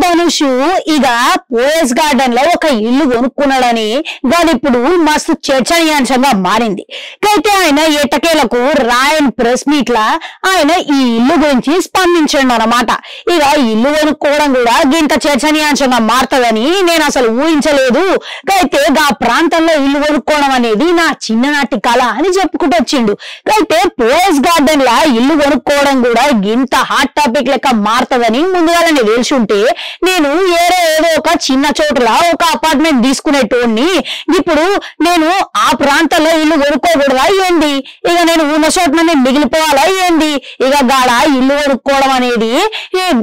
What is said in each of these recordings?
ధనుషు ఇక పోయస్ గార్డెన్ లో ఒక ఇల్లు కొనుక్కున్నాడని దాని ఇప్పుడు మస్తు చర్చనీయాంశంగా మారింది. అయితే ఆయన ఎటకేలకు రాయన్ ప్రెస్ మీట్ లా ఆయన ఈ ఇల్లు గురించి స్పందించండు అన్నమాట. ఇక ఇల్లు కొనుక్కోవడం కూడా ఇంత చర్చనీయాంశంగా మారుతుందని నేను అసలు ఊహించలేదు. అయితే ఆ ప్రాంతంలో ఇల్లు కొనుక్కోవడం అనేది నా చిన్ననాటి కళ అని చెప్పుకుంటూ వచ్చిండు. అయితే పోయస్ గార్డెన్ లా ఇల్లు కొనుక్కోవడం కూడా ఇంత హాట్ టాపిక్ లెక్క మారుతుందని ముందుగానే తెలిసి ఉంటే నేను ఏదో ఒక చిన్న చోటులా ఒక అపార్ట్మెంట్ తీసుకునేటోడిని. ఇప్పుడు నేను ఆ ప్రాంతంలో ఇల్లు కొనుక్కోకూడదా ఏంది? ఇక నేను ఉన్న చోటనే మిగిలిపోవాలా ఏంది? ఇక గాడ ఇల్లు కొనుక్కోవడం అనేది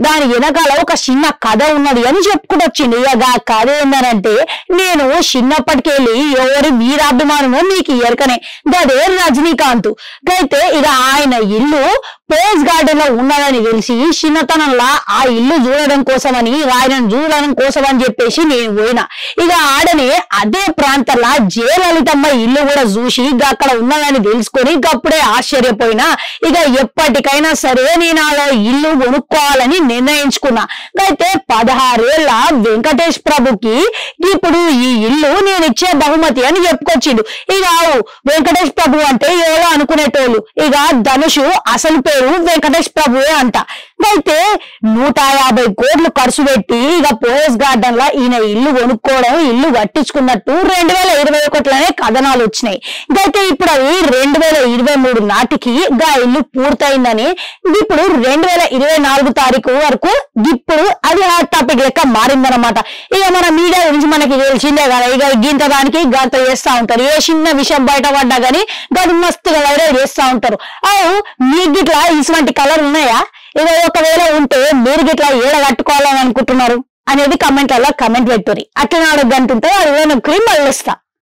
దాని వెనకాల ఒక చిన్న కథ ఉన్నది అని చెప్పుకుంటూ వచ్చింది. ఇక ఆ కథ ఏందనంటే, నేను చిన్నప్పటికెళ్ళి ఎవరి వీరాభిమానమో మీకు ఎరకనే, గదే రజనీకాంత్. అయితే ఇక ఆయన ఇల్లు పోయస్ గార్డెన్ లో ఉన్నదని తెలిసి చిన్నతనంలా ఆ ఇల్లు చూడడం కోసమని ఆయన చూడడం కోసం అని చెప్పేసి నేను పోయినా. ఇక ఆడనే అదే ప్రాంతంలో జయలలితమ్మ ఇల్లు కూడా చూసి అక్కడ ఉన్నదని తెలుసుకొని అప్పుడే ఆశ్చర్యపోయినా. ఇక ఎప్పటికైనా సరే నేను ఆ ఇల్లు కొనుక్కోవాలని నిర్ణయించుకున్నా. అయితే 16 ఏళ్ల వెంకటేష్ ప్రభుకి ఇప్పుడు ఈ ఇల్లు నేను ఇచ్చే బహుమతి అని చెప్పుకొచ్చిండు. ఇక వెంకటేష్ ప్రభు అంటే ఎవరో అనుకునేటోళ్ళు, ఇక ధనుషు అసలు పేరు వెంకటేష్ ప్రభువే అంట. అయితే 150 కోట్లు ఖర్చు పెట్టి ఇక పోయస్ గార్డెన్ లా ఈయన ఇల్లు కొనుక్కోవడం, ఇల్లు కట్టించుకున్నట్టు 2021లోనే కథనాలు వచ్చినాయి. అయితే ఇప్పుడు అవి 2023 నాటికి గా ఇల్లు పూర్తయిందని, ఇప్పుడు 2024 తారీఖు వరకు ఇప్పుడు అది హాట్ టాపిక్ లెక్క మారిందనమాట. ఇక మన మీడియా గురించి మనకి తెలిసిందే కదా, ఇక గింత దానికి గంత చేస్తా ఉంటారు. ఏ చిన్న విషయం బయటపడ్డా గానీ గది మస్తుగా వైరల్ చేస్తా ఉంటారు. మీకు గిట్లా ఇటువంటి కలర్ ఉన్నాయా? ఇక ఒకవేళ ఉంటే మీరు గిట్లా ఏడ కట్టుకోవాలని అనుకుంటున్నారు అనేది కమెంట్లలో కమెంట్ పెట్టుర్రి. అట్లా అడగంటుంటే అది నేను క్రీమ్ మళ్ళిస్తా.